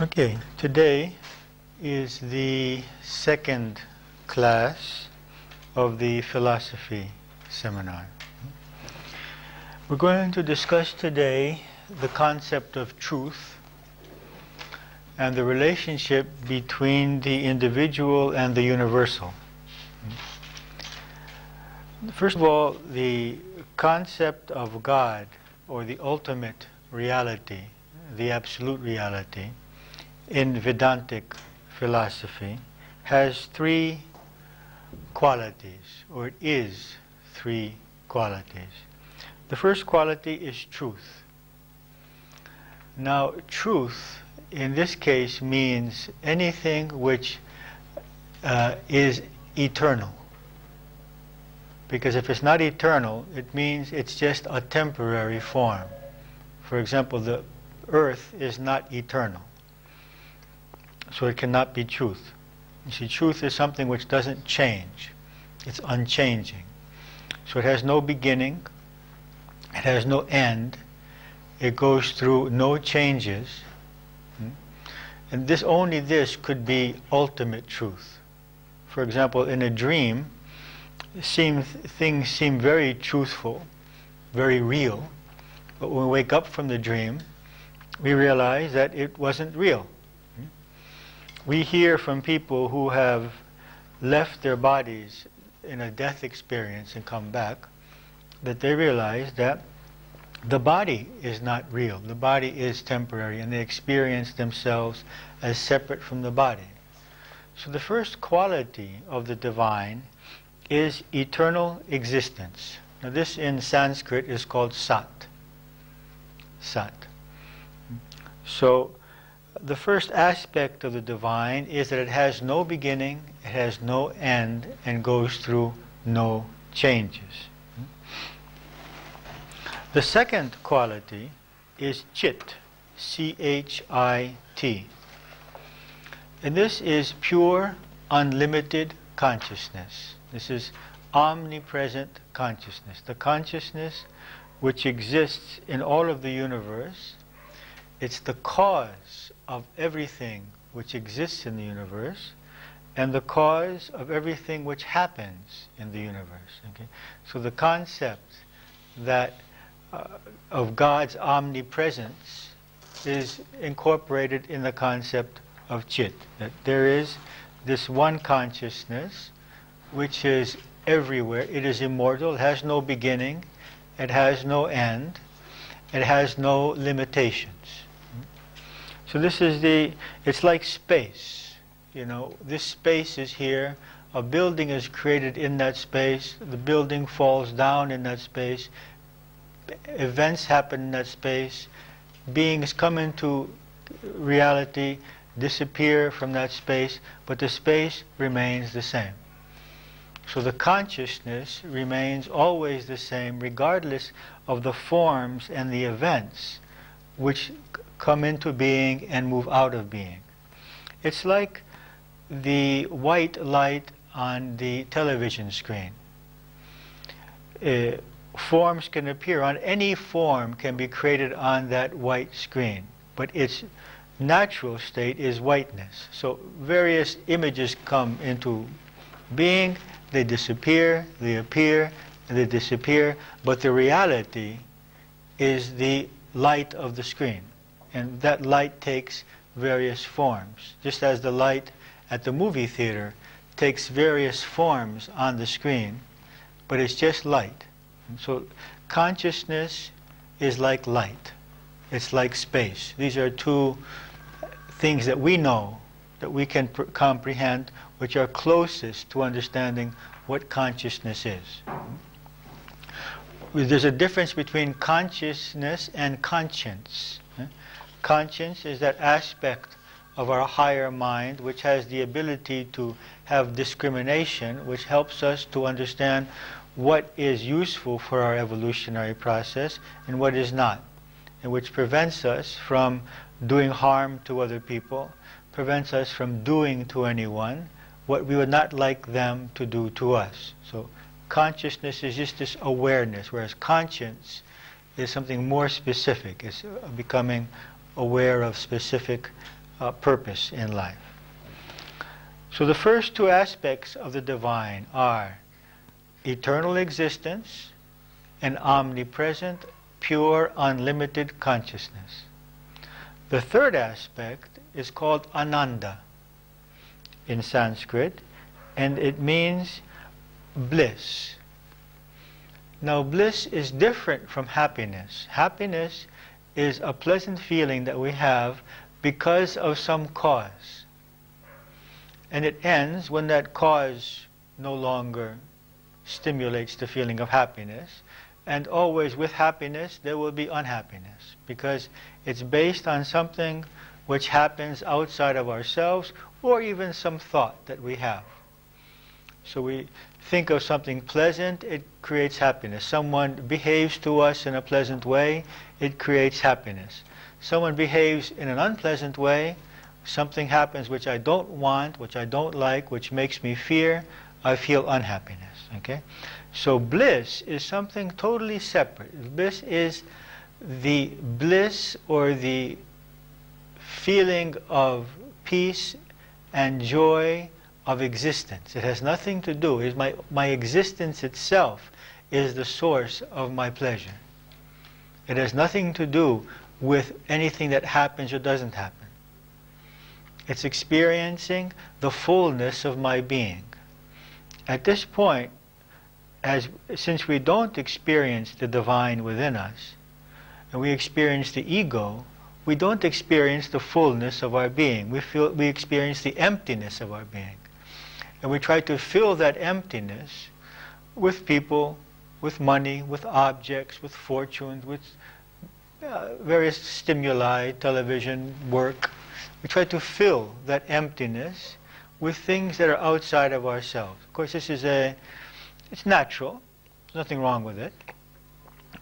Okay, today is the second class of the philosophy seminar. We're going to discuss today the concept of truth and the relationship between the individual and the universal. First of all, the concept of God, or the ultimate reality, the absolute reality, in Vedantic philosophy has three qualities, or it is three qualities. The first quality is truth. Now, truth in this case means anything which is eternal. Because if it's not eternal, it means it's just a temporary form. For example, the earth is not eternal, so it cannot be truth. You see, truth is something which doesn't change. It's unchanging. So it has no beginning, it has no end, it goes through no changes. And only this could be ultimate truth. For example, in a dream, things seem very truthful, very real, but when we wake up from the dream, we realize that it wasn't real. We hear from people who have left their bodies in a death experience and come back, that they realize that the body is not real. The body is temporary, and they experience themselves as separate from the body. So the first quality of the divine is eternal existence. Now this in Sanskrit is called Sat. Sat. So the first aspect of the divine is that it has no beginning, it has no end, and goes through no changes. The second quality is Chit, C-H-I-T. And this is pure, unlimited consciousness. This is omnipresent consciousness, the consciousness which exists in all of the universe. It's the cause of everything which exists in the universe, and the cause of everything which happens in the universe. Okay? So the concept that of God's omnipresence is incorporated in the concept of Chit, that there is this one consciousness which is everywhere. It is immortal, it has no beginning, it has no end, it has no limitations. So this is it's like space. You know, this space is here, a building is created in that space, the building falls down in that space, events happen in that space, beings come into reality, disappear from that space, but the space remains the same. So the consciousness remains always the same, regardless of the forms and the events which come into being and move out of being. It's like the white light on the television screen. Forms can appear on any form, can be created on that white screen, but its natural state is whiteness. So various images come into being, they disappear, they appear, and they disappear, but the reality is the light of the screen. And that light takes various forms, just as the light at the movie theater takes various forms on the screen, but it's just light. And so consciousness is like light. It's like space. These are two things that we know, that we can comprehend, which are closest to understanding what consciousness is. There's a difference between consciousness and conscience. Conscience is that aspect of our higher mind which has the ability to have discrimination, which helps us to understand what is useful for our evolutionary process and what is not, and which prevents us from doing harm to other people, prevents us from doing to anyone what we would not like them to do to us. So consciousness is just this awareness, whereas conscience is something more specific. It's becoming aware of specific purpose in life. So the first two aspects of the divine are eternal existence and omnipresent, pure, unlimited consciousness. The third aspect is called Ananda in Sanskrit, and it means bliss. Now, bliss is different from happiness. Happiness is a pleasant feeling that we have because of some cause. And it ends when that cause no longer stimulates the feeling of happiness. And always with happiness there will be unhappiness, because it's based on something which happens outside of ourselves, or even some thought that we have. So we think of something pleasant, it creates happiness. Someone behaves to us in a pleasant way, it creates happiness. Someone behaves in an unpleasant way, something happens which I don't want, which I don't like, which makes me fear, I feel unhappiness. Okay? So bliss is something totally separate. Bliss is the bliss or the feeling of peace and joy of existence. It has nothing to do, is my existence itself is the source of my pleasure. It has nothing to do with anything that happens or doesn't happen. It's experiencing the fullness of my being. At this point, since we don't experience the divine within us, and we experience the ego, we don't experience the fullness of our being. We experience the emptiness of our being. And we try to fill that emptiness with people, with money, with objects, with fortunes, with various stimuli, television, work. We try to fill that emptiness with things that are outside of ourselves. Of course, this is it's natural. There's nothing wrong with it.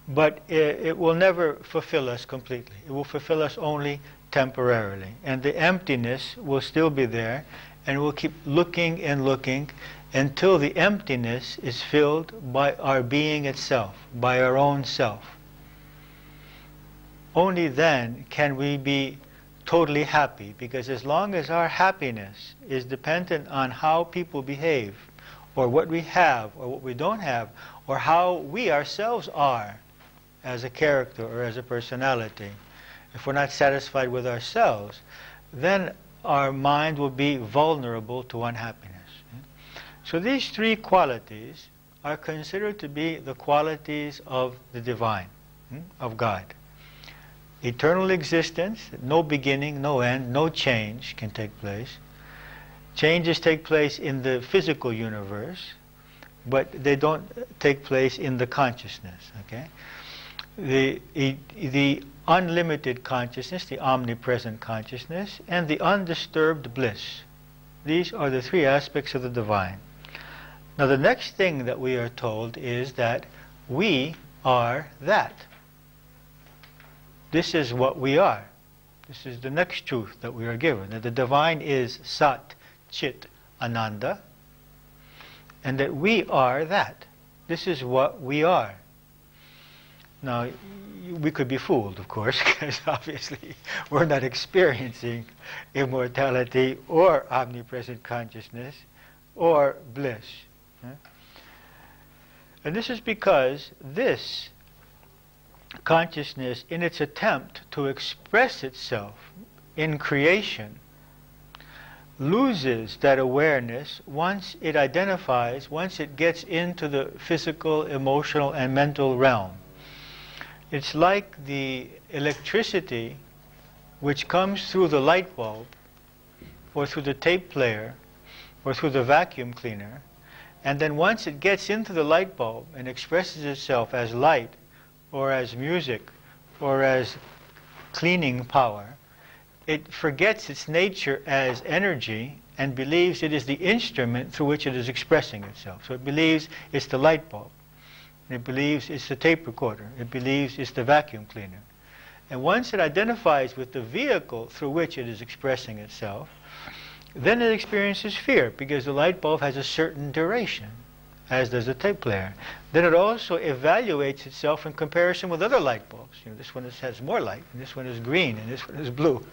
But it will never fulfill us completely. It will fulfill us only temporarily. And the emptiness will still be there, and we'll keep looking and looking until the emptiness is filled by our being itself, by our own self. Only then can we be totally happy, because as long as our happiness is dependent on how people behave, or what we have, or what we don't have, or how we ourselves are as a character or as a personality, if we're not satisfied with ourselves, then our mind will be vulnerable to unhappiness. So these three qualities are considered to be the qualities of the divine, of God. Eternal existence, no beginning, no end, no change can take place. Changes take place in the physical universe, but they don't take place in the consciousness. Okay? The unlimited consciousness, the omnipresent consciousness, and the undisturbed bliss. These are the three aspects of the divine. Now the next thing that we are told is that we are that. This is what we are. This is the next truth that we are given, that the divine is Sat, Chit, Ananda, and that we are that. This is what we are. Now, we could be fooled, of course, because obviously we're not experiencing immortality or omnipresent consciousness or bliss. And this is because this consciousness, in its attempt to express itself in creation, loses that awareness once it identifies, once it gets into the physical, emotional, and mental realm. It's like the electricity which comes through the light bulb, or through the tape player, or through the vacuum cleaner, and then once it gets into the light bulb and expresses itself as light, or as music, or as cleaning power, it forgets its nature as energy and believes it is the instrument through which it is expressing itself. So it believes it's the light bulb. It believes it's the tape recorder. It believes it's the vacuum cleaner. And once it identifies with the vehicle through which it is expressing itself, then it experiences fear, because the light bulb has a certain duration. as does the tape player. Then it also evaluates itself in comparison with other light bulbs. You know, this one has more light, and this one is green, and this one is blue.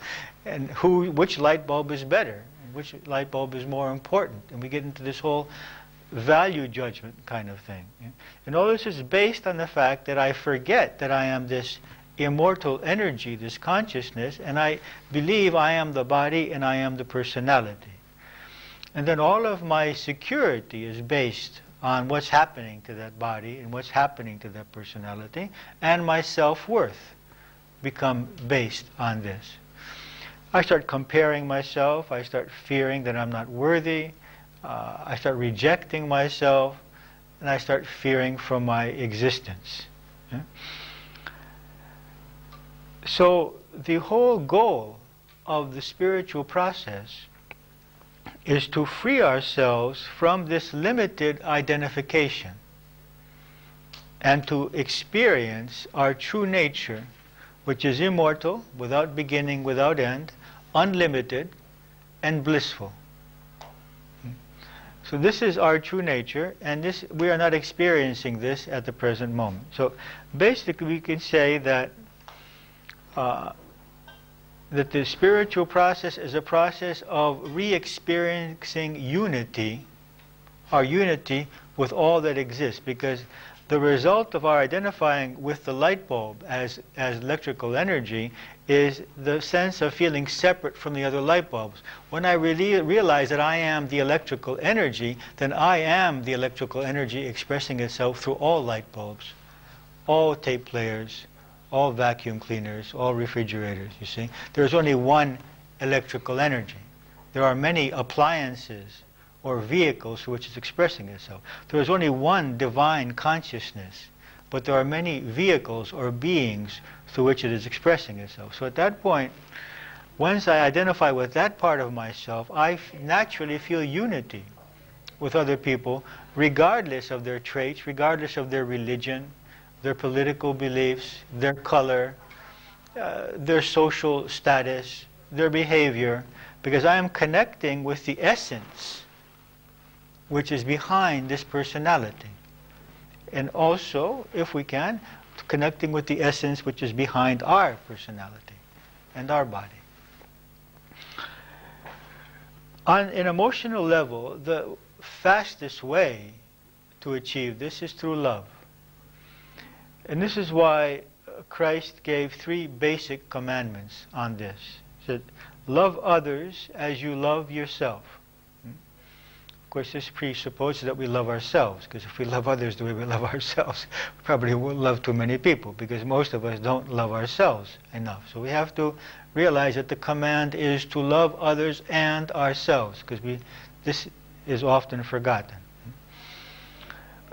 And which light bulb is better, and which light bulb is more important. And we get into this whole value judgment kind of thing. And all this is based on the fact that I forget that I am this immortal energy, this consciousness, and I believe I am the body and I am the personality. And then all of my security is based on what's happening to that body and what's happening to that personality, and my self-worth become based on this. I start comparing myself, I start fearing that I'm not worthy, I start rejecting myself, and I start fearing from my existence. Yeah? So the whole goal of the spiritual process is to free ourselves from this limited identification and to experience our true nature, which is immortal, without beginning, without end, unlimited, and blissful. So this is our true nature, and this, we are not experiencing this at the present moment. So basically we can say that that the spiritual process is a process of re-experiencing unity, our unity with all that exists, because the result of our identifying with the light bulb as electrical energy is the sense of feeling separate from the other light bulbs. When I really realize that I am the electrical energy, then I am the electrical energy expressing itself through all light bulbs, all tape players, all vacuum cleaners, all refrigerators, you see. There's only one electrical energy. There are many appliances or vehicles through which it's expressing itself. There is only one divine consciousness, but there are many vehicles or beings through which it is expressing itself. So at that point, once I identify with that part of myself, I naturally feel unity with other people, regardless of their traits, regardless of their religion, their political beliefs, their color, their social status, their behavior, because I am connecting with the essence which is behind this personality. And also, if we can, connecting with the essence which is behind our personality and our body. On an emotional level, the fastest way to achieve this is through love. And this is why Christ gave 3 basic commandments on this. He said, love others as you love yourself. Of course, this presupposes that we love ourselves, because if we love others the way we love ourselves, we probably won't love too many people, because most of us don't love ourselves enough. So we have to realize that the command is to love others and ourselves, because this is often forgotten.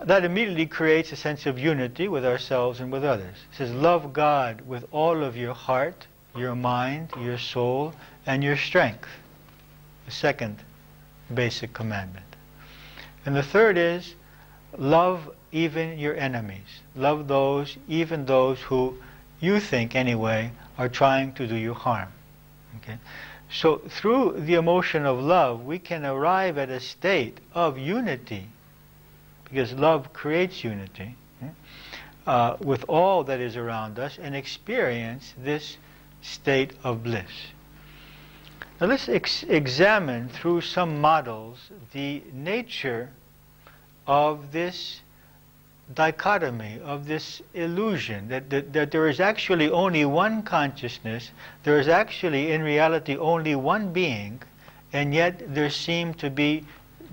That immediately creates a sense of unity with ourselves and with others. It says, love God with all of your heart, your mind, your soul, and your strength. The second basic commandment. And the third is, love even your enemies. Love those, even those who you think anyway are trying to do you harm. Okay? So through the emotion of love, we can arrive at a state of unity, because love creates unity with all that is around us, and experience this state of bliss. Now let's examine through some models the nature of this dichotomy, of this illusion, that there is actually only one consciousness, there is actually in reality only one being, and yet there seem to be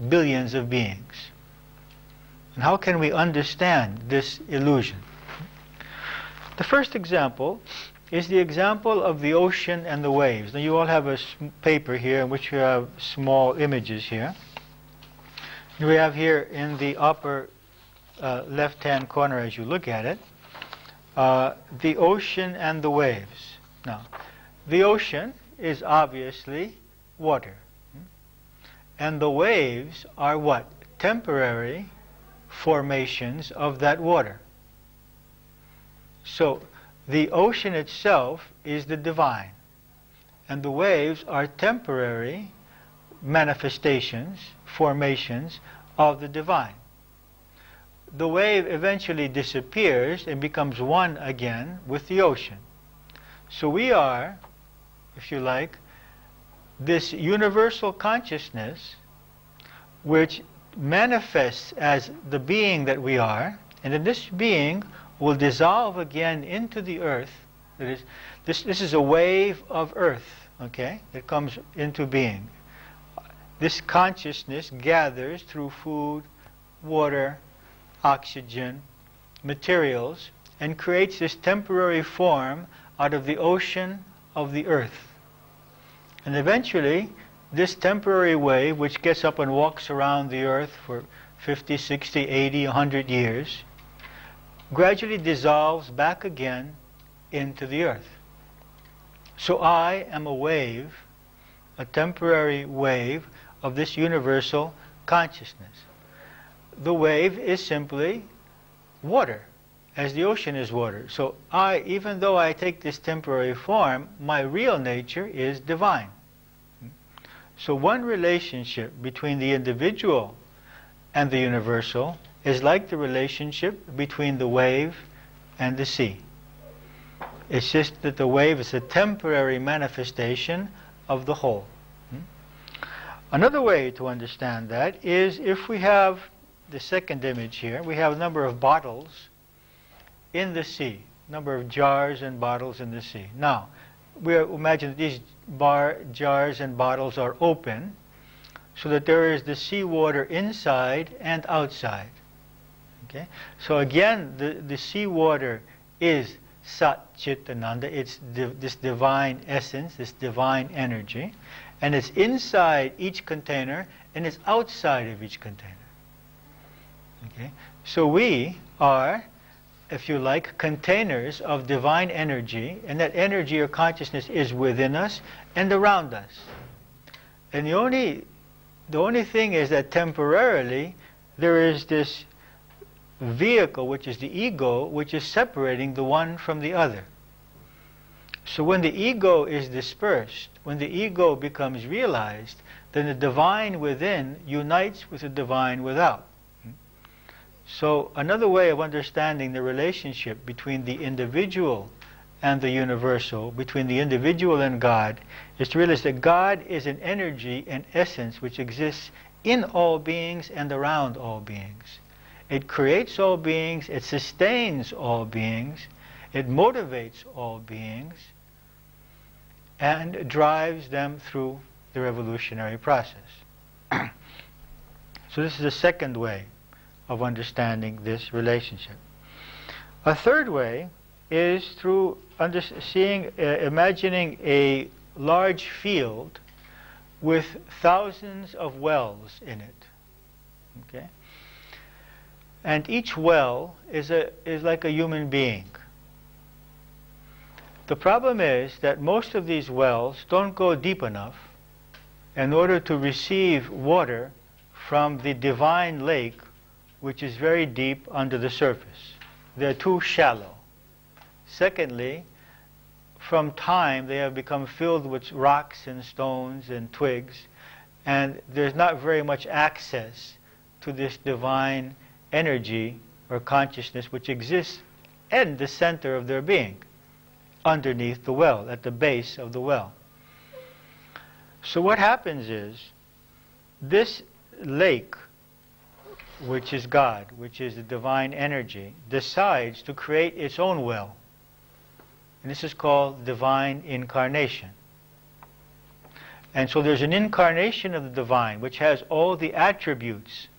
billions of beings. And how can we understand this illusion? The first example is the example of the ocean and the waves. Now you all have a paper here in which you have small images here. We have here in the upper left-hand corner, as you look at it, the ocean and the waves. Now, the ocean is obviously water. And the waves are what? Temporary formations of that water. So the ocean itself is the divine, and the waves are temporary manifestations, formations of the divine. the wave eventually disappears and becomes one again with the ocean. So we are, if you like, this universal consciousness which manifests as the being that we are, and then this being will dissolve again into the earth. That is, this is a wave of earth, okay, that comes into being. This consciousness gathers through food, water, oxygen, materials, and creates this temporary form out of the ocean of the earth. And eventually, this temporary wave, which gets up and walks around the earth for 50, 60, 80, 100 years, gradually dissolves back again into the earth. So I am a wave, a temporary wave of this universal consciousness. The wave is simply water, as the ocean is water. So even though I take this temporary form, my real nature is divine. So one relationship between the individual and the universal is like the relationship between the wave and the sea. It's just that the wave is a temporary manifestation of the whole. Another way to understand that is if we have the second image here, we have a number of bottles in the sea, number of jars and bottles in the sea. Now, we imagine that these jars and bottles are open so that there is the seawater inside and outside. Okay? So again, the seawater is Sat Chit Ananda. It's this divine essence, this divine energy, and it's inside each container and it's outside of each container. Okay? So we are, if you like, containers of divine energy, and that energy or consciousness is within us and around us. And the only thing is that temporarily there is this vehicle, which is the ego, which is separating the one from the other. So when the ego is dispersed, when the ego becomes realized, then the divine within unites with the divine without. So another way of understanding the relationship between the individual and the universal, between the individual and God, is to realize that God is an energy and essence which exists in all beings and around all beings. It creates all beings, it sustains all beings, it motivates all beings, and drives them through the evolutionary process. So this is the second way of understanding this relationship. A third way is through imagining a large field with thousands of wells in it. Okay? And each well is like a human being. The problem is that most of these wells don't go deep enough in order to receive water from the divine lake, which is very deep under the surface. They're too shallow. Secondly, from time they have become filled with rocks and stones and twigs, and there's not very much access to this divine energy or consciousness which exists in the center of their being, underneath the well, at the base of the well. So what happens is, this lake, which is God, which is the divine energy, decides to create its own well. And this is called divine incarnation. And so there's an incarnation of the divine, which has all the attributes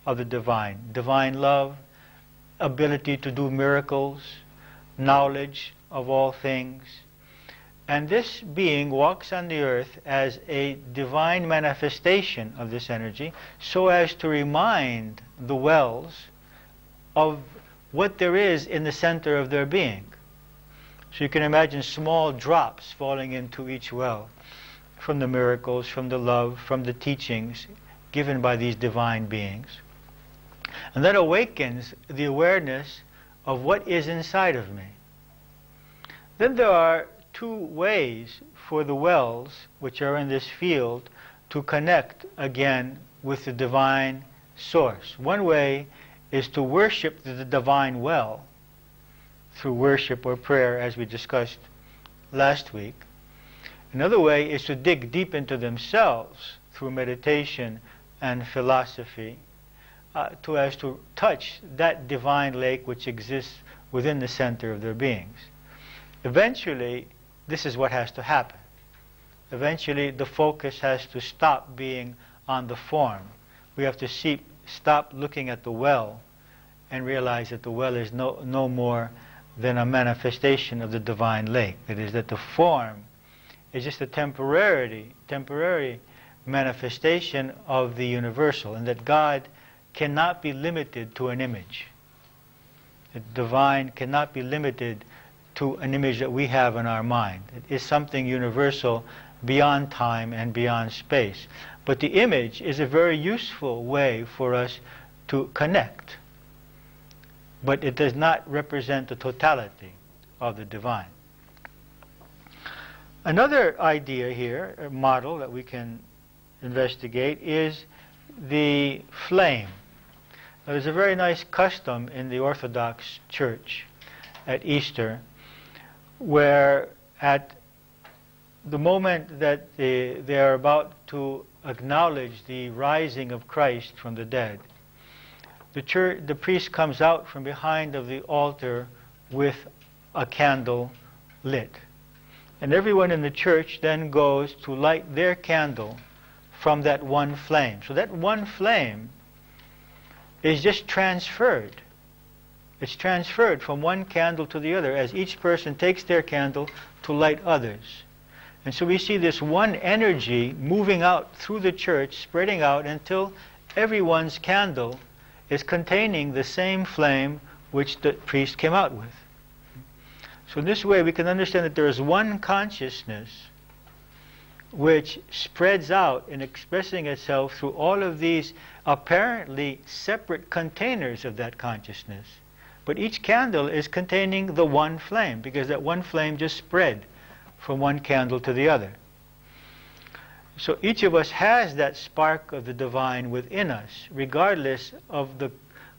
of the divine. Divine love, ability to do miracles, knowledge of all things. And this being walks on the earth as a divine manifestation of this energy, so as to remind the wells of what there is in the center of their being. So you can imagine small drops falling into each well from the miracles, from the love, from the teachings given by these divine beings. And that awakens the awareness of what is inside of me. Then there are two ways for the wells which are in this field to connect again with the divine source. One way is to worship the divine well through worship or prayer, as we discussed last week. Another way is to dig deep into themselves through meditation and philosophy, as to touch that divine lake which exists within the center of their beings. Eventually, this is what has to happen. Eventually, the focus has to stop being on the form. We have to stop looking at the well and realize that the well is no more than a manifestation of the divine lake. That is, that the form is just a temporary manifestation of the universal, and that God cannot be limited to an image. The divine cannot be limited to an image that we have in our mind. It is something universal beyond time and beyond space. But the image is a very useful way for us to connect. But it does not represent the totality of the divine. Another idea here, a model that we can investigate, is the flame. Now, there's a very nice custom in the Orthodox Church at Easter, where at the moment that they are about to acknowledge the rising of Christ from the dead, the priest comes out from behind of the altar with a candle lit. And everyone in the church then goes to light their candle from that one flame. So that one flame is just transferred. It's transferred from one candle to the other as each person takes their candle to light others. And so we see this one energy moving out through the church, spreading out until everyone's candle is containing the same flame which the priest came out with. So in this way we can understand that there is one consciousness which spreads out in expressing itself through all of these apparently separate containers of that consciousness. But each candle is containing the one flame, because that one flame just spread from one candle to the other. So each of us has that spark of the divine within us, regardless of the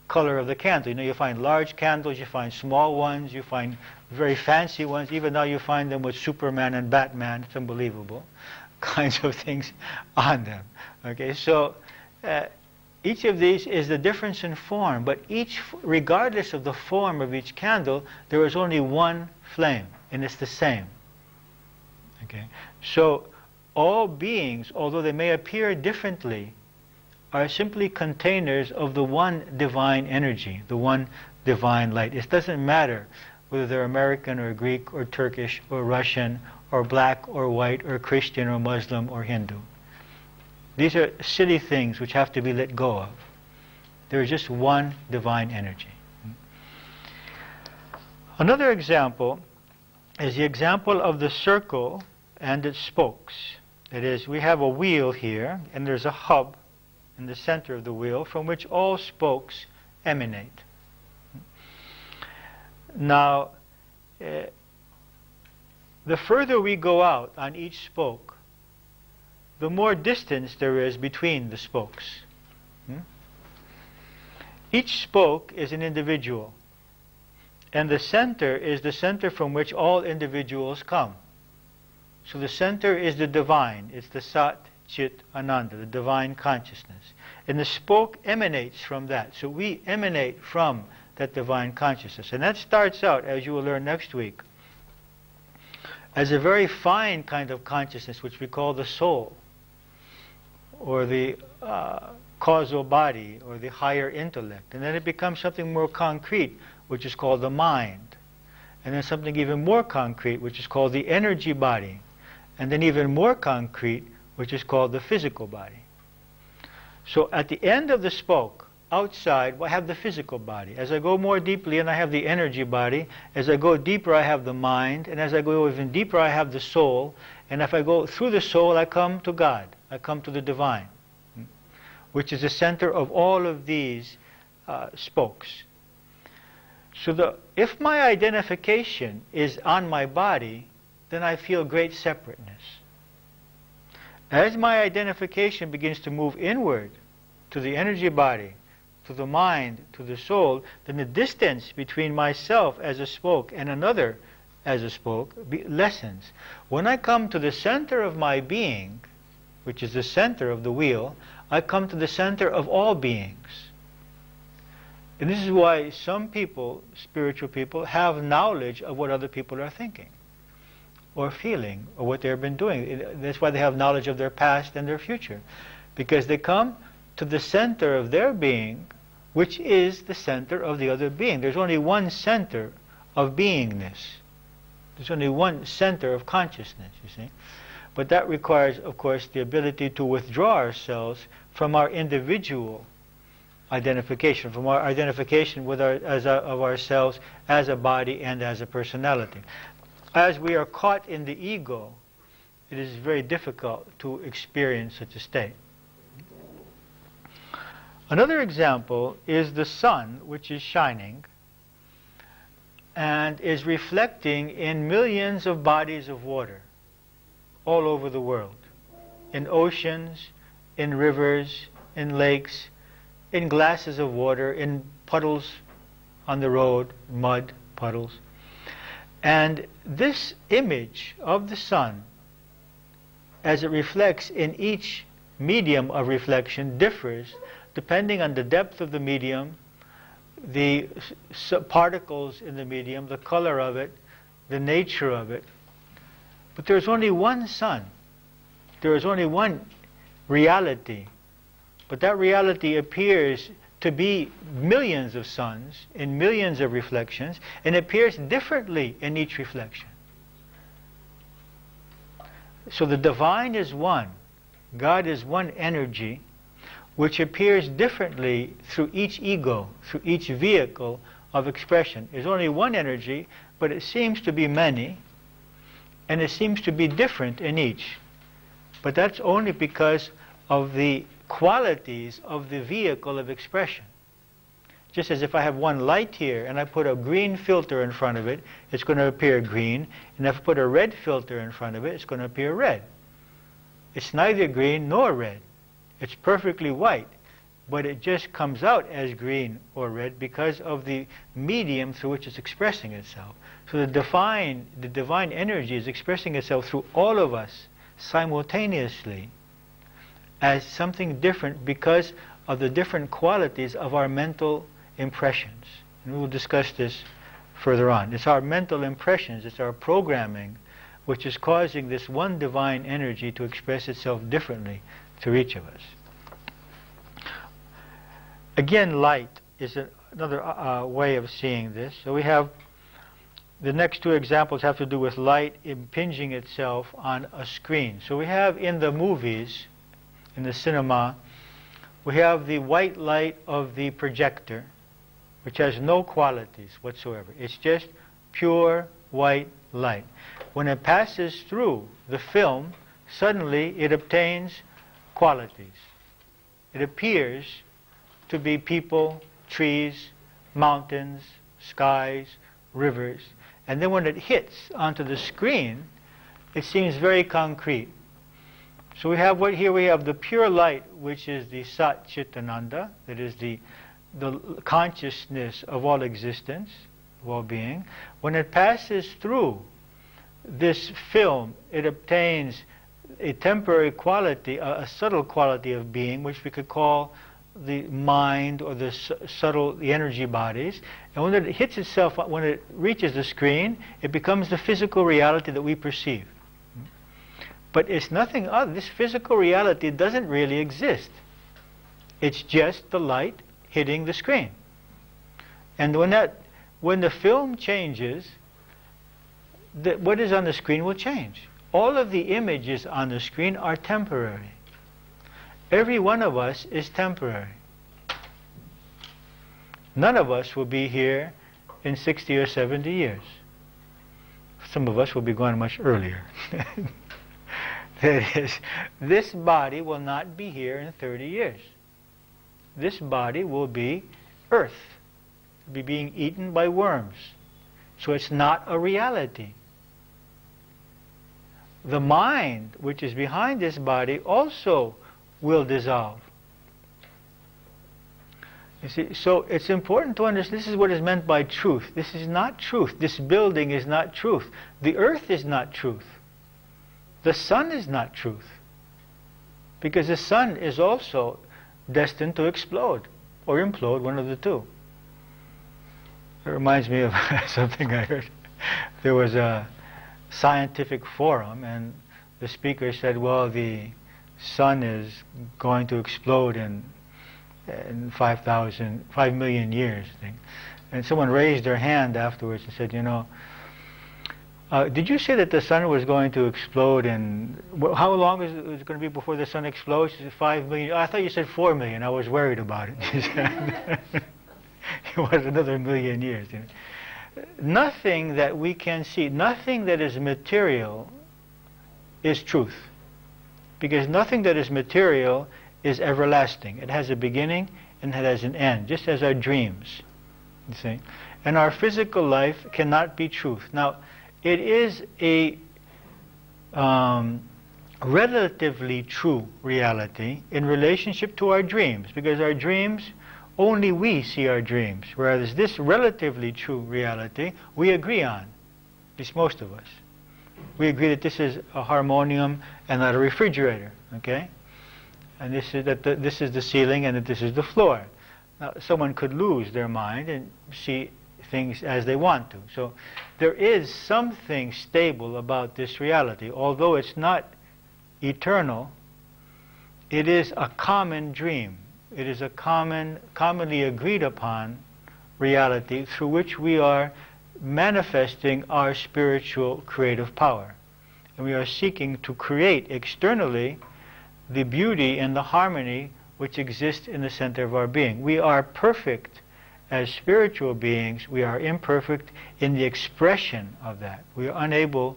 color of the candle. You know, you find large candles, you find small ones, you find very fancy ones. Even now you find them with Superman and Batman. It's unbelievable kinds of things on them. Okay, so each of these is the difference in form, but regardless of the form of each candle, there is only one flame, and it's the same. Okay, so all beings, although they may appear differently, are simply containers of the one divine energy, the one divine light. It doesn't matter whether they're American or Greek or Turkish or Russian or black or white or Christian or Muslim or Hindu. These are silly things which have to be let go of. There is just one divine energy. Another example is the example of the circle and its spokes. That is, we have a wheel here, and there's a hub in the center of the wheel from which all spokes emanate. Now, the further we go out on each spoke, the more distance there is between the spokes. Each spoke is an individual, and the center is the center from which all individuals come. So the center is the divine. It's the Sat Chit Ananda, the divine consciousness. And the spoke emanates from that. So we emanate from that divine consciousness. And that starts out, as you will learn next week, as a very fine kind of consciousness, which we call the soul, or the causal body, or the higher intellect. And then it becomes something more concrete, which is called the mind. And then something even more concrete, which is called the energy body. And then even more concrete, which is called the physical body. So at the end of the spoke, outside, I have the physical body. As I go more deeply, and I have the energy body. As I go deeper, I have the mind. And as I go even deeper, I have the soul. And if I go through the soul, I come to God. I come to the divine, which is the center of all of these spokes. So if my identification is on my body, then I feel great separateness. As my identification begins to move inward to the energy body, to the mind, to the soul, then the distance between myself as a spoke and another as a spoke lessens. When I come to the center of my being, which is the center of the wheel, I come to the center of all beings. And this is why some people, spiritual people, have knowledge of what other people are thinking or feeling or what they've been doing. That's why they have knowledge of their past and their future. Because they come to the center of their being, which is the center of the other being. There's only one center of beingness. There's only one center of consciousness, you see. But that requires, of course, the ability to withdraw ourselves from our individual identification, from our identification with of ourselves as a body and as a personality. As we are caught in the ego, it is very difficult to experience such a state. Another example is the sun, which is shining and is reflecting in millions of bodies of water all over the world, in oceans, in rivers, in lakes, in glasses of water, in puddles on the road, mud puddles. And this image of the sun, as it reflects in each medium of reflection, differs depending on the depth of the medium, the particles in the medium, the color of it, the nature of it. But there's only one sun. There is only one reality. But that reality appears to be millions of suns in millions of reflections, and appears differently in each reflection. So the divine is one. God is one energy, which appears differently through each ego, through each vehicle of expression. There's only one energy, but it seems to be many, and it seems to be different in each. But that's only because of the qualities of the vehicle of expression. Just as if I have one light here and I put a green filter in front of it, it's going to appear green, and if I put a red filter in front of it, it's going to appear red. It's neither green nor red. It's perfectly white, but it just comes out as green or red because of the medium through which it's expressing itself. So the divine energy is expressing itself through all of us simultaneously as something different because of the different qualities of our mental impressions. And we will discuss this further on. It's our mental impressions, it's our programming, which is causing this one divine energy to express itself differently through each of us. Again, light is another way of seeing this. So we have the next two examples have to do with light impinging itself on a screen. So we have in the movies, in the cinema, we have the white light of the projector, which has no qualities whatsoever. It's just pure white light. When it passes through the film, suddenly it obtains qualities. It appears to be people, trees, mountains, skies, rivers. And then when it hits onto the screen, it seems very concrete. So we have here we have the pure light, which is the Sat Chit Ananda, that is the consciousness of all existence, of all being. When it passes through this film, it obtains a temporary quality, a subtle quality of being, which we could call the mind or the energy bodies. And when it hits itself, when it reaches the screen, it becomes the physical reality that we perceive. But it's nothing other. This physical reality doesn't really exist. It's just the light hitting the screen. And when the film changes, what is on the screen will change. All of the images on the screen are temporary. Every one of us is temporary. None of us will be here in 60 or 70 years. Some of us will be gone much earlier. That is, this body will not be here in 30 years. This body will be earth, be being eaten by worms. So it's not a reality. The mind, which is behind this body, also will dissolve. You see, so it's important to understand this is what is meant by truth. This is not truth. This building is not truth. The earth is not truth. The sun is not truth. Because the sun is also destined to explode or implode, one of the two. It reminds me of something I heard. There was a scientific forum and the speaker said, well, the sun is going to explode in 5 million years. And someone raised their hand afterwards and said, you know, did you say that the sun was going to explode in, how long is it going to be before the sun explodes? Is it 5 million? I thought you said 4 million. I was worried about it. He said, it was another million years. You know. Nothing that we can see, nothing that is material is truth. Because nothing that is material is everlasting. It has a beginning and it has an end, just as our dreams. You see? And our physical life cannot be truth. Now, it is a relatively true reality in relationship to our dreams, because our dreams, only we see our dreams, whereas this relatively true reality we agree on, at least most of us. We agree that this is a harmonium and not a refrigerator, okay? And this is that this is the ceiling and that this is the floor. Now, someone could lose their mind and see things as they want to. So there is something stable about this reality. Although it's not eternal, it is a common dream. It is a commonly agreed upon reality through which we are manifesting our spiritual creative power. And we are seeking to create externally the beauty and the harmony which exists in the center of our being. We are perfect as spiritual beings. We are imperfect in the expression of that. We are unable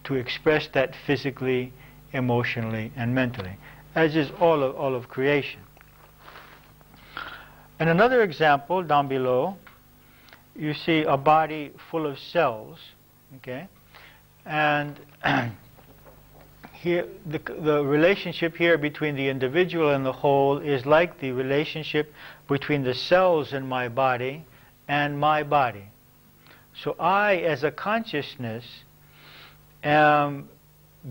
to express that physically, emotionally, and mentally, as is all of creation. And another example down below, you see a body full of cells, okay? And here, the relationship here between the individual and the whole is like the relationship between the cells in my body and my body. So I, as a consciousness, am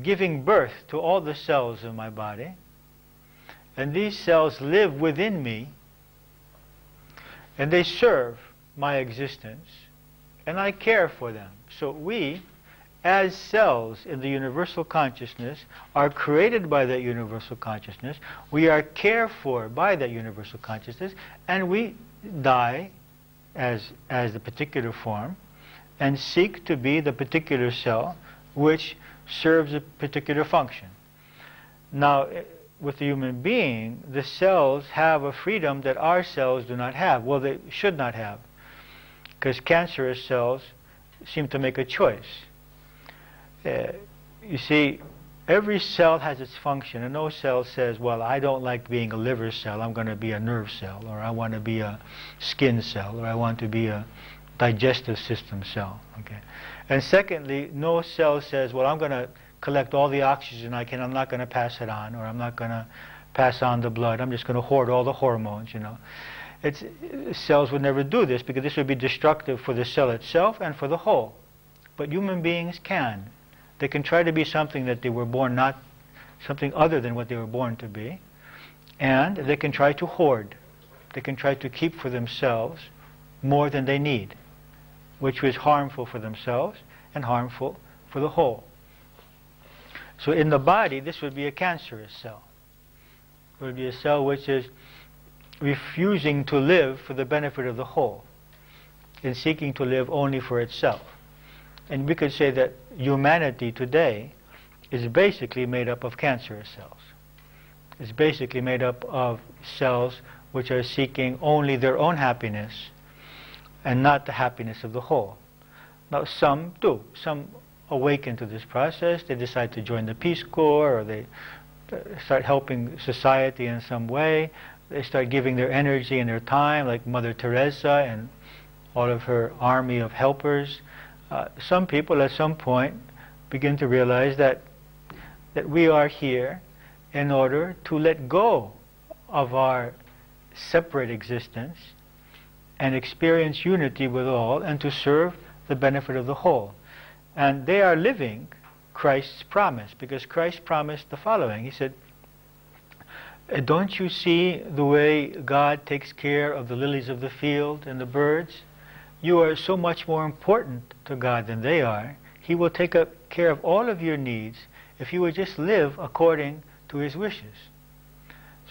giving birth to all the cells in my body, and these cells live within me, and they serve my existence, and I care for them. So we, as cells in the universal consciousness, are created by that universal consciousness. We are cared for by that universal consciousness, and we die as the particular form and seek to be the particular cell which serves a particular function. Now, with the human being, the cells have a freedom that our cells do not have. Well, they should not have, because cancerous cells seem to make a choice. You see, every cell has its function, and no cell says, well, I don't like being a liver cell, I'm going to be a nerve cell, or I want to be a skin cell, or I want to be a digestive system cell. Okay. And secondly, no cell says, well, I'm going to collect all the oxygen I can, I'm not going to pass it on, or I'm not going to pass on the blood, I'm just going to hoard all the hormones, you know. Cells would never do this, because this would be destructive for the cell itself and for the whole. But human beings can. They can try to be something that they were born not, something other than what they were born to be, and they can try to hoard. They can try to keep for themselves more than they need, which is harmful for themselves and harmful for the whole. So in the body, this would be a cancerous cell. It would be a cell which is refusing to live for the benefit of the whole and seeking to live only for itself. And we could say that humanity today is basically made up of cancerous cells. It's basically made up of cells which are seeking only their own happiness and not the happiness of the whole. Now, some do. Some awaken to this process. They decide to join the Peace Corps, or they start helping society in some way. They start giving their energy and their time, like Mother Teresa and all of her army of helpers. Some people at some point begin to realize that we are here in order to let go of our separate existence and experience unity with all and to serve the benefit of the whole. And they are living Christ's promise, because Christ promised the following. He said, don't you see the way God takes care of the lilies of the field and the birds? You are so much more important to God than they are. He will take care of all of your needs if you would just live according to His wishes.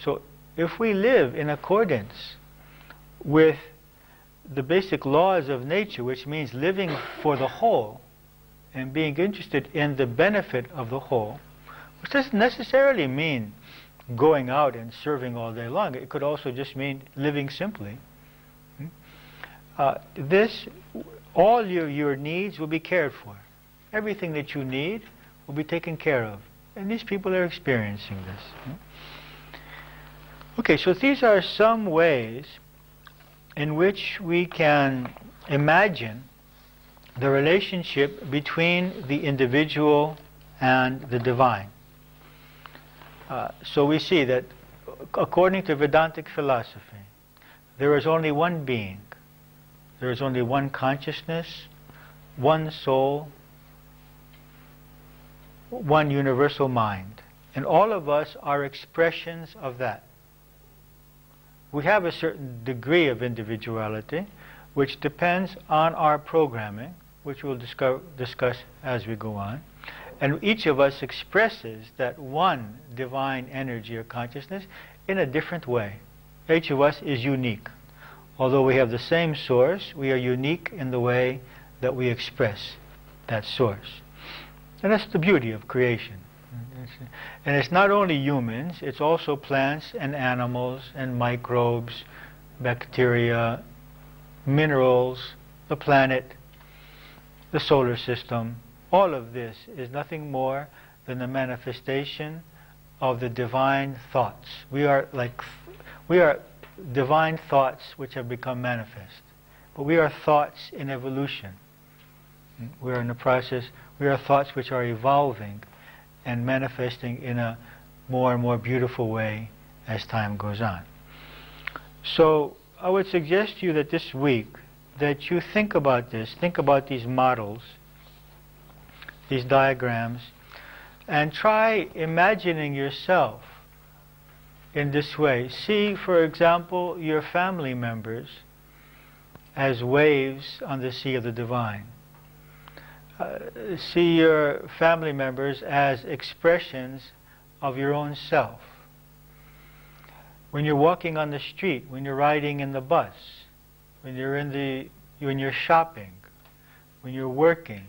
So if we live in accordance with the basic laws of nature, which means living for the whole and being interested in the benefit of the whole, which doesn't necessarily mean going out and serving all day long. It could also just mean living simply. All your needs will be cared for. Everything that you need will be taken care of. And these people are experiencing this. Okay, so these are some ways in which we can imagine the relationship between the individual and the divine. So we see that according to Vedantic philosophy, there is only one being. There is only one consciousness, one soul, one universal mind. And all of us are expressions of that. We have a certain degree of individuality, which depends on our programming, which we'll discuss as we go on. And each of us expresses that one divine energy or consciousness in a different way. Each of us is unique. Although we have the same source, we are unique in the way that we express that source. And that's the beauty of creation. And it's not only humans, it's also plants and animals and microbes, bacteria, minerals, the planet, the solar system. All of this is nothing more than the manifestation of the divine thoughts. We are divine thoughts which have become manifest. But we are thoughts in evolution. We are in the process, we are thoughts which are evolving and manifesting in a more and more beautiful way as time goes on. So I would suggest to you that this week that you think about this, think about these models, these diagrams, and try imagining yourself in this way. See, for example, your family members as waves on the sea of the divine. See your family members as expressions of your own self. When you're walking on the street, when you're riding in the bus, when you're shopping, when you're working,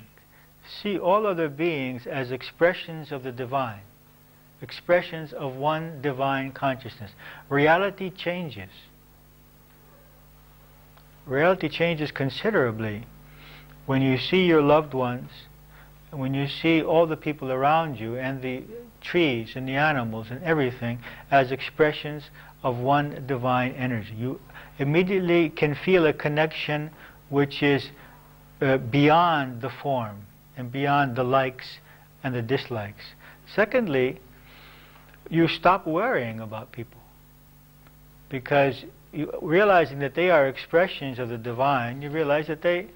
see all other beings as expressions of the divine, expressions of one divine consciousness. Reality changes. Reality changes considerably when you see your loved ones, and when you see all the people around you, and the trees and the animals and everything as expressions of one divine energy. You immediately can feel a connection which is beyond the form and beyond the likes and the dislikes. Secondly, you stop worrying about people, because realizing that they are expressions of the divine, you realize that they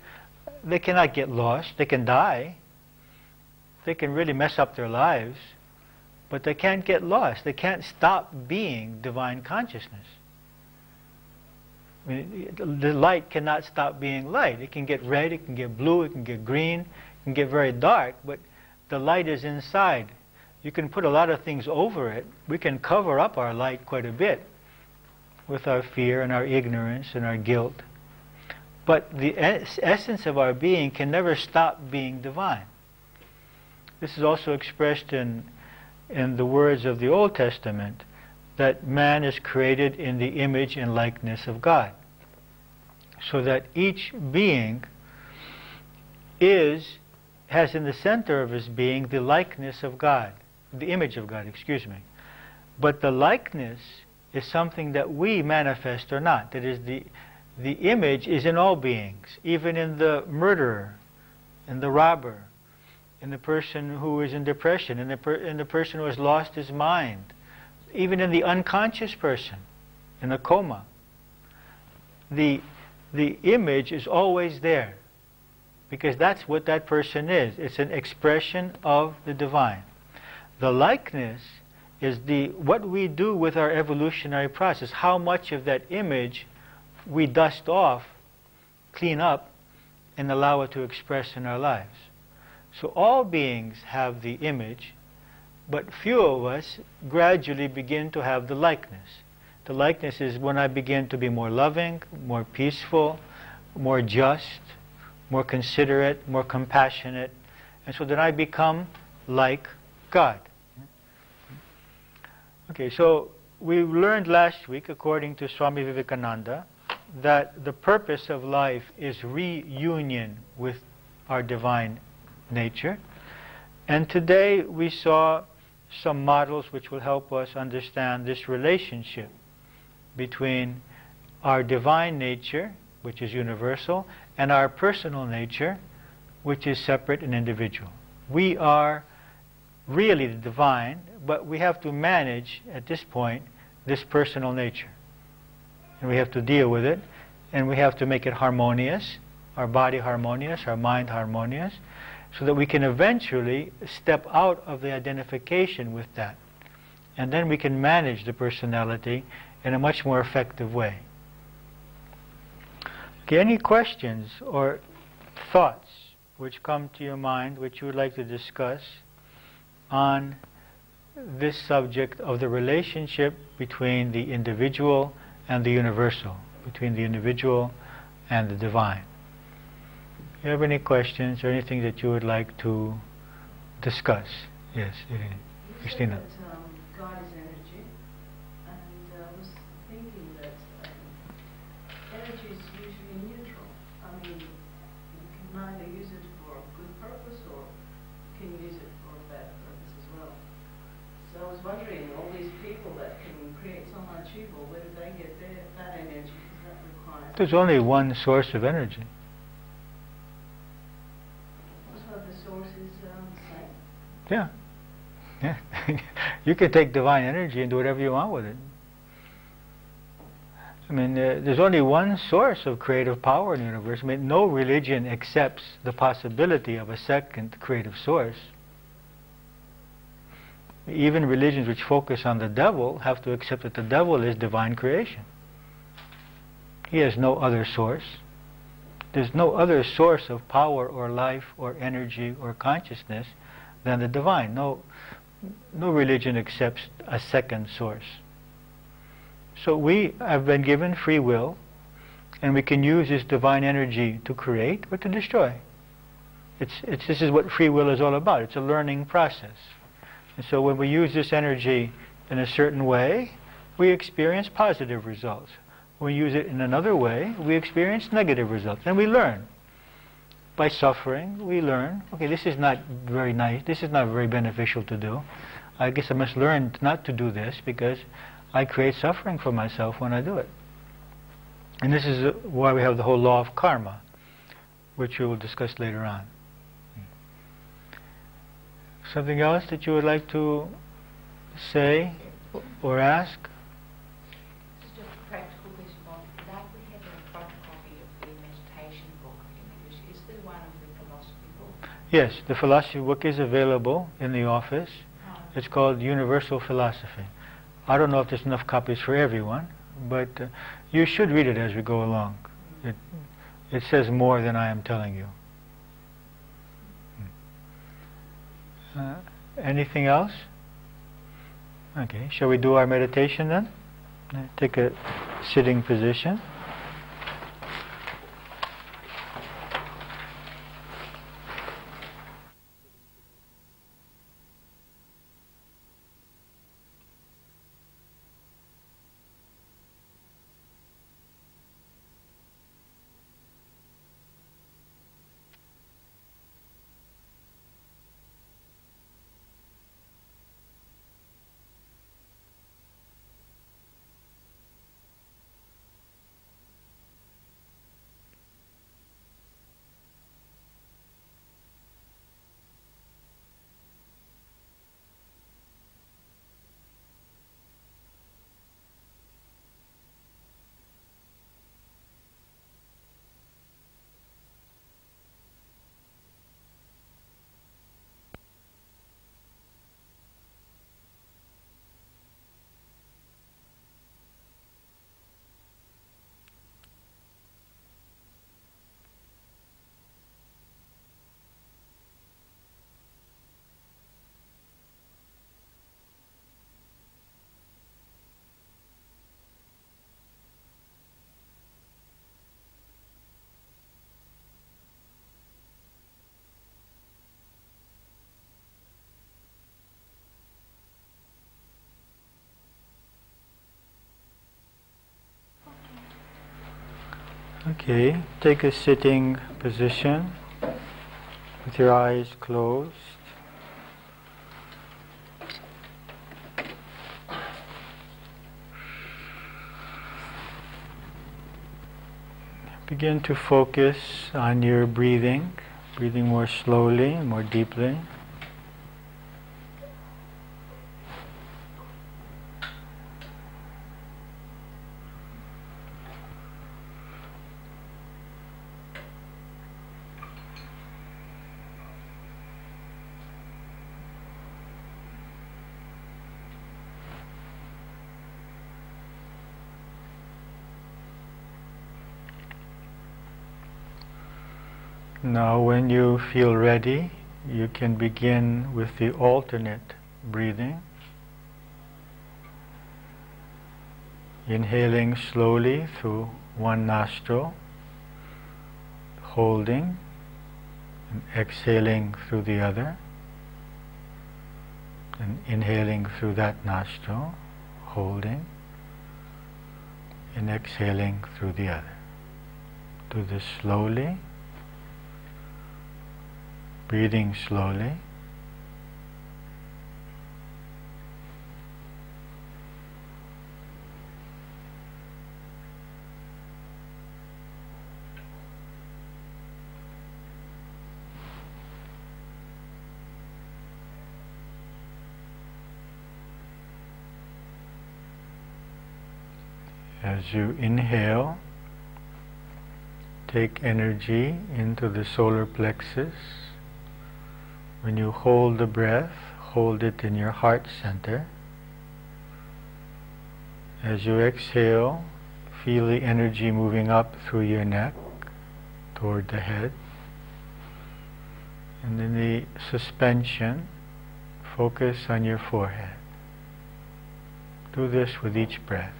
cannot get lost. They can die. They can really mess up their lives, but they can't get lost. They can't stop being divine consciousness. I mean, the light cannot stop being light. It can get red, it can get blue, it can get green, it can get very dark, but the light is inside. You can put a lot of things over it. We can cover up our light quite a bit with our fear and our ignorance and our guilt. But the essence of our being can never stop being divine. This is also expressed in the words of the Old Testament, that man is created in the image and likeness of God. So that each being has in the center of his being the likeness of God, the image of God, excuse me. But the likeness is something that we manifest or not. That is, the image is in all beings, even in the murderer, in the robber, in the person who is in depression, in the person who has lost his mind, even in the unconscious person. in a coma. The image is always there, because that's what that person is. It's an expression of the divine. The likeness is what we do with our evolutionary process, how much of that image we dust off, clean up, and allow it to express in our lives. So all beings have the image, but few of us gradually begin to have the likeness. The likeness is when I begin to be more loving, more peaceful, more just, more considerate, more compassionate, and so then I become like God. Okay, so we learned last week, according to Swami Vivekananda, that the purpose of life is reunion with our divine nature. And today we saw some models which will help us understand this relationship between our divine nature, which is universal, and our personal nature, which is separate and individual. We are really the divine, but we have to manage, at this point, this personal nature. And we have to deal with it, and we have to make it harmonious, our body harmonious, our mind harmonious, so that we can eventually step out of the identification with that. And then we can manage the personality in a much more effective way. Okay, any questions or thoughts which come to your mind which you would like to discuss on this subject of the relationship between the individual and the universal, between the individual and the divine? Do you have any questions or anything that you would like to discuss? Yes, Christina. God is energy, and I was thinking that energy is usually neutral. I mean, you can either use it for a good purpose or you can use it for a bad purpose as well. So I was wondering, all these people that can create so much evil, where do they get that energy? Because that requires... There's only one source of energy. So the source is the same? Yeah. Yeah. You can take divine energy and do whatever you want with it. I mean, there's only one source of creative power in the universe. I mean, no religion accepts the possibility of a second creative source. Even religions which focus on the devil have to accept that the devil is divine creation. He has no other source. There's no other source of power or life or energy or consciousness than the divine. No religion accepts a second source. So we have been given free will, and we can use this divine energy to create or to destroy. This is what free will is all about. It's a learning process. And so when we use this energy in a certain way, we experience positive results. When we use it in another way, we experience negative results. And we learn. By suffering, we learn, okay, this is not very nice, this is not very beneficial to do. I guess I must learn not to do this because I create suffering for myself when I do it. And this is why we have the whole law of karma, which we will discuss later on. Something else that you would like to say or ask? It's just a practical question. Like we have a photocopy of the meditation book in English. Is there one of the philosophy book? Yes, the philosophy book is available in the office. It's called Universal Philosophy. I don't know if there's enough copies for everyone, but you should read it as we go along. It says more than I am telling you. Anything else? Okay, shall we do our meditation then? Take a sitting position. Okay, take a sitting position with your eyes closed. Begin to focus on your breathing, breathing more slowly, more deeply. Now when you feel ready, you can begin with the alternate breathing. Inhaling slowly through one nostril, holding, and exhaling through the other, and inhaling through that nostril, holding, and exhaling through the other. Do this slowly. Breathing slowly. As you inhale, take energy into the solar plexus. When you hold the breath, hold it in your heart center. As you exhale, feel the energy moving up through your neck toward the head. And in the suspension, focus on your forehead. Do this with each breath.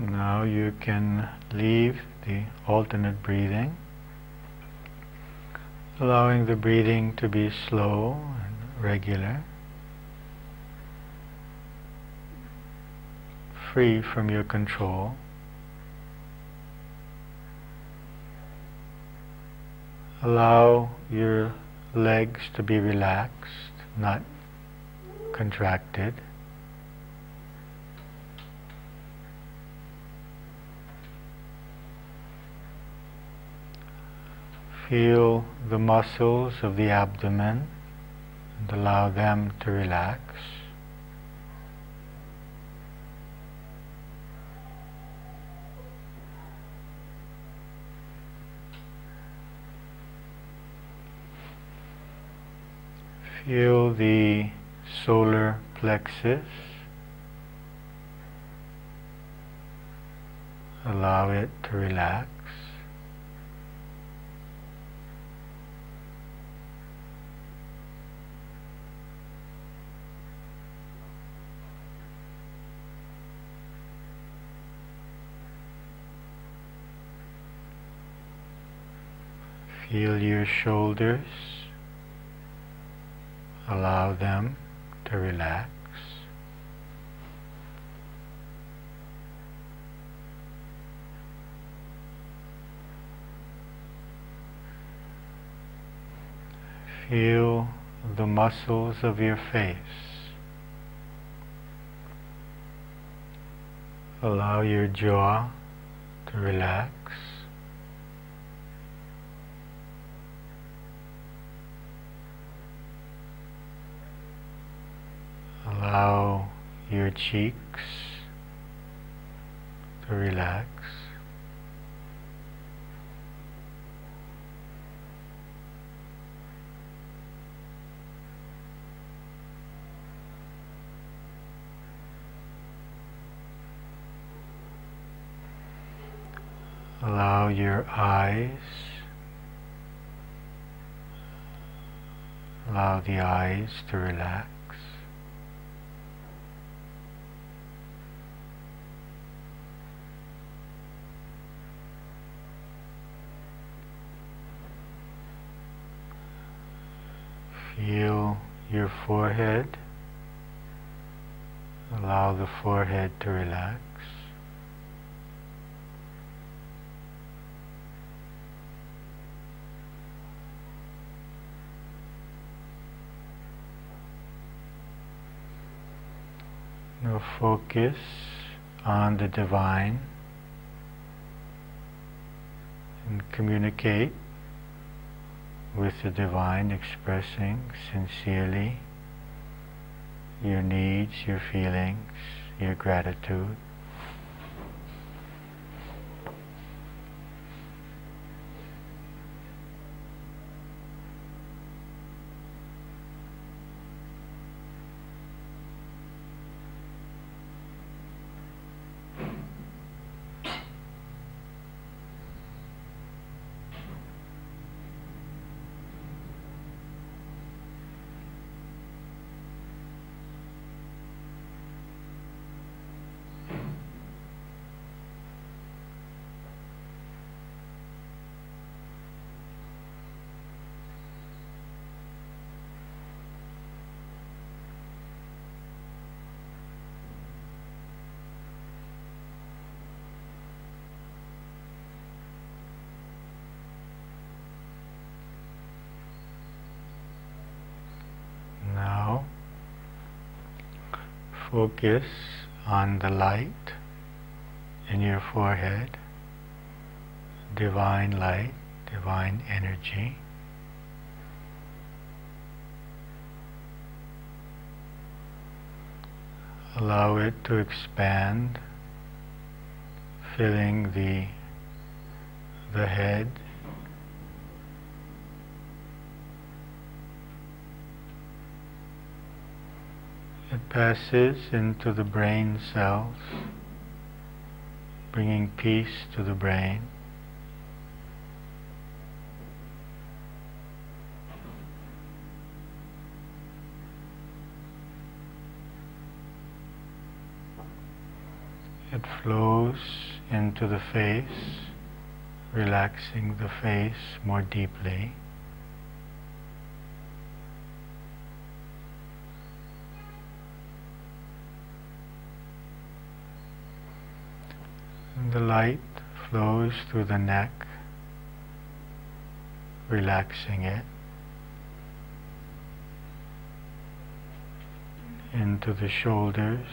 Now you can leave the alternate breathing, allowing the breathing to be slow and regular, free from your control. Allow your legs to be relaxed, not contracted. Feel the muscles of the abdomen and allow them to relax. Feel the solar plexus. Allow it to relax. Feel your shoulders. Allow them to relax. Feel the muscles of your face. Allow your jaw to relax. Allow your cheeks to relax. Allow your eyes, allow the eyes to relax. Feel your forehead, allow the forehead to relax. Now focus on the divine and communicate with the divine, expressing sincerely your needs, your feelings, your gratitude. Now, focus on the light in your forehead, divine light, divine energy. Allow it to expand, filling the head, it passes into the brain cells, bringing peace to the brain. It flows into the face, relaxing the face more deeply. And the light flows through the neck, relaxing it, into the shoulders,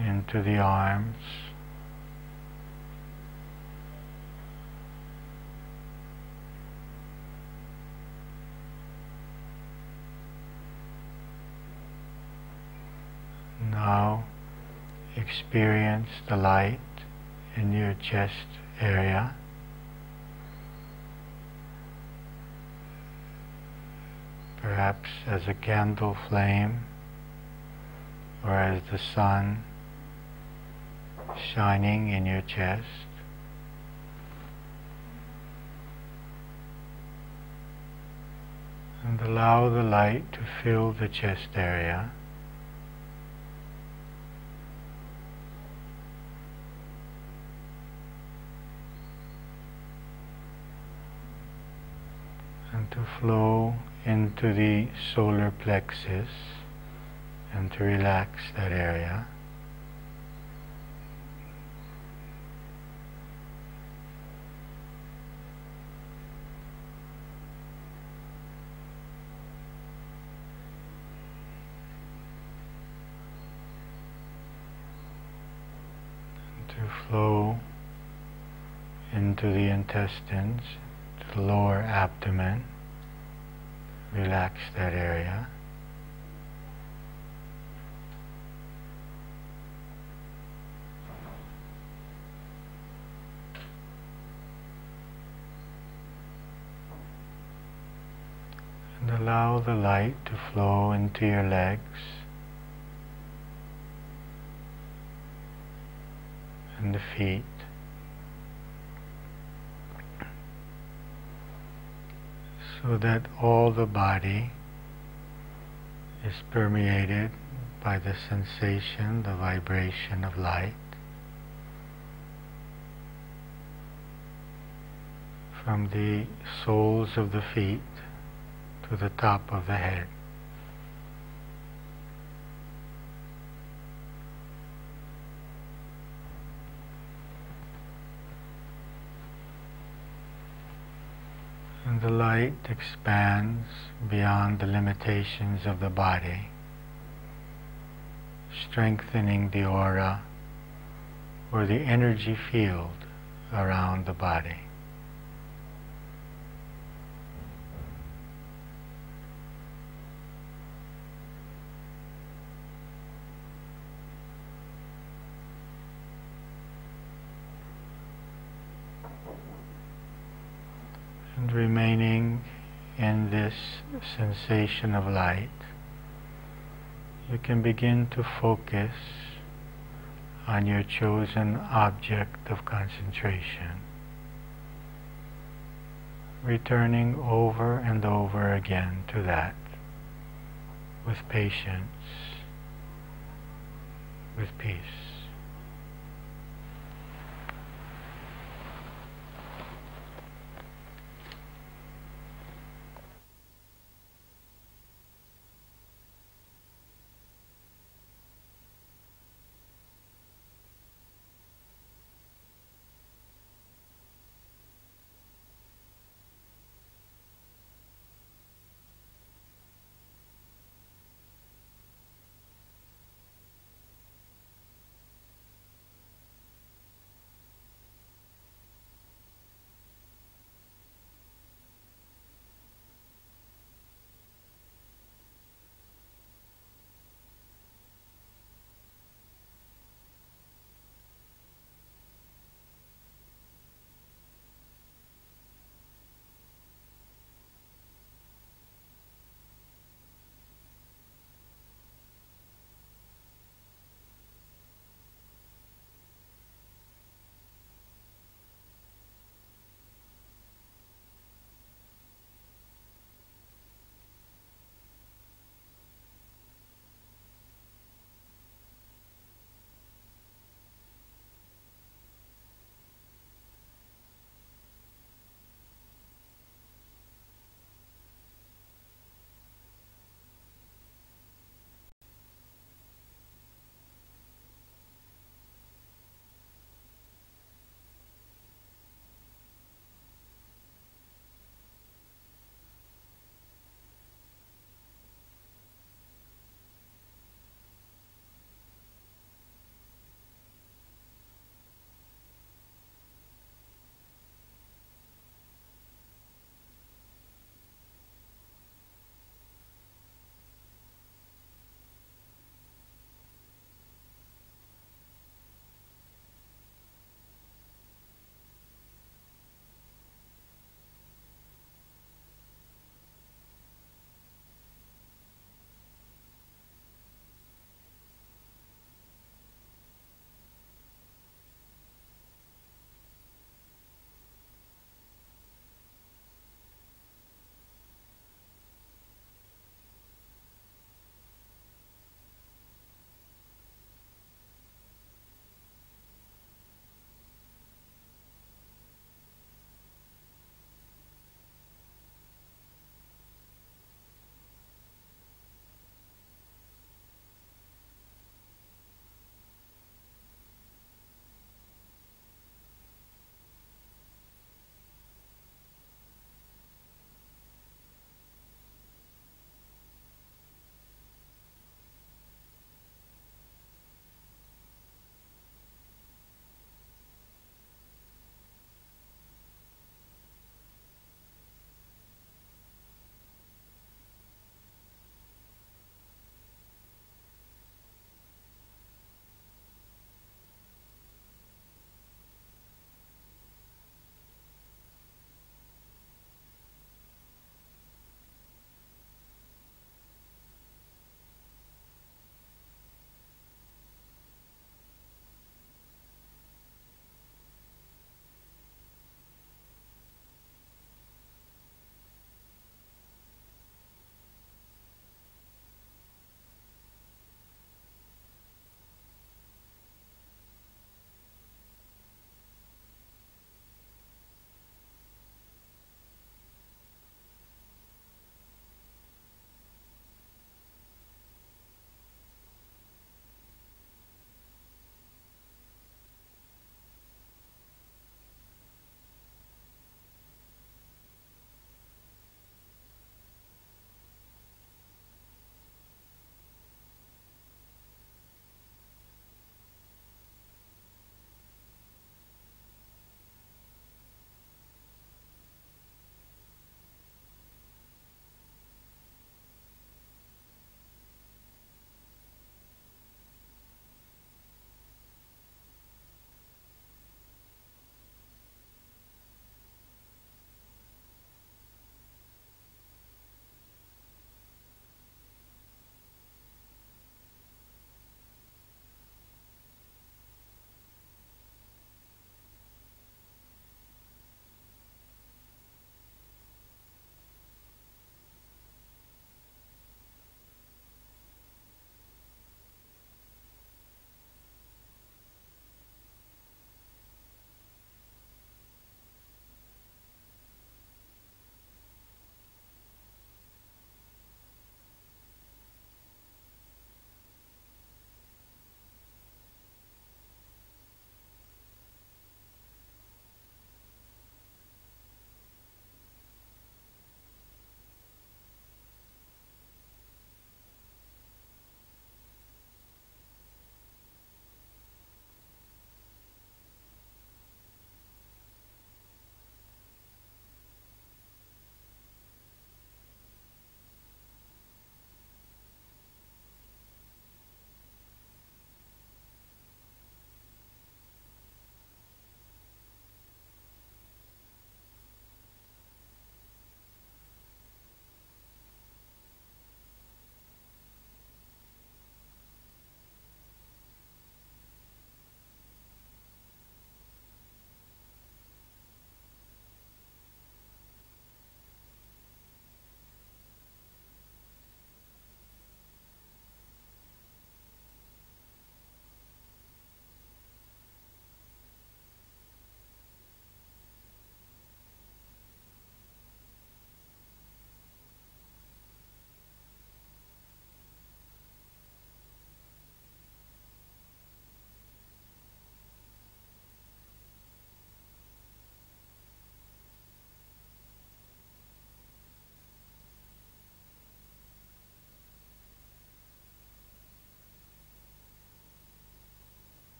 into the arms, now experience the light in your chest area. Perhaps as a candle flame or as the sun shining in your chest. And allow the light to fill the chest area. And to flow into the solar plexus and to relax that area. to flow into the intestines, to the lower abdomen. Relax that area. And allow the light to flow into your legs and the feet. So that all the body is permeated by the sensation, the vibration of light. From the soles of the feet to the top of the head. And the light expands beyond the limitations of the body, strengthening the aura or the energy field around the body. And remaining in this sensation of light, you can begin to focus on your chosen object of concentration, returning over and over again to that with patience, with peace.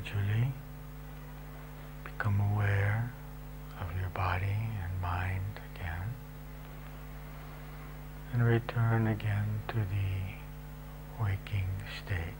gradually become aware of your body and mind again, and return again to the waking state.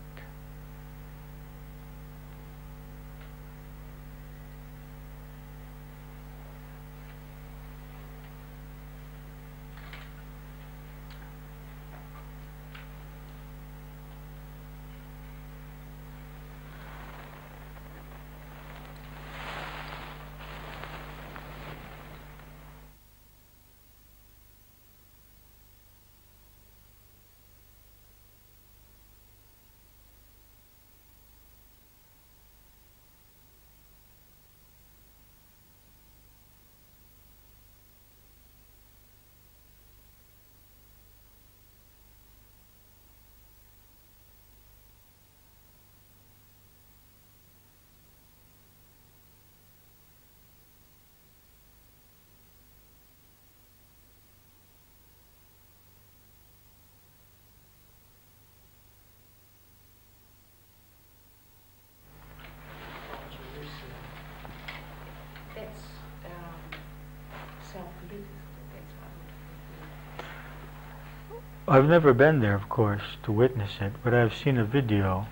I've never been there, of course, to witness it, but I've seen a video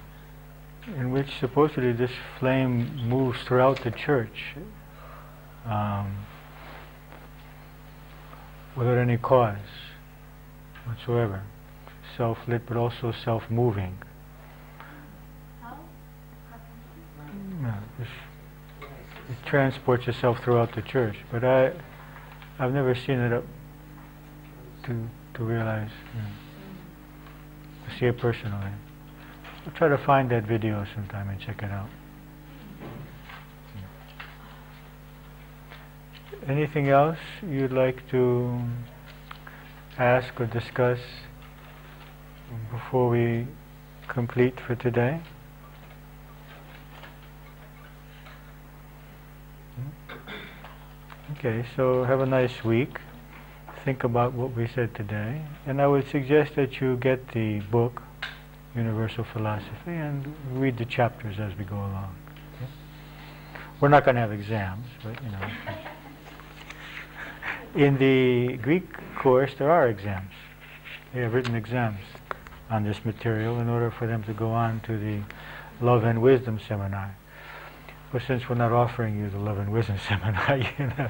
in which supposedly this flame moves throughout the church without any cause whatsoever. Self-lit, but also self-moving. How? Yeah, it transports itself throughout the church, but I've never seen it up to realize, to see it personally. I'll try to find that video sometime and check it out. Anything else you'd like to ask or discuss before we complete for today? Okay, so have a nice week. Think about what we said today, and I would suggest that you get the book, Universal Philosophy, and read the chapters as we go along. Okay? We're not going to have exams, but you know. In the Greek course, there are exams. They have written exams on this material in order for them to go on to the Love and Wisdom seminar. But since we're not offering you the Love and Wisdom seminar, you know,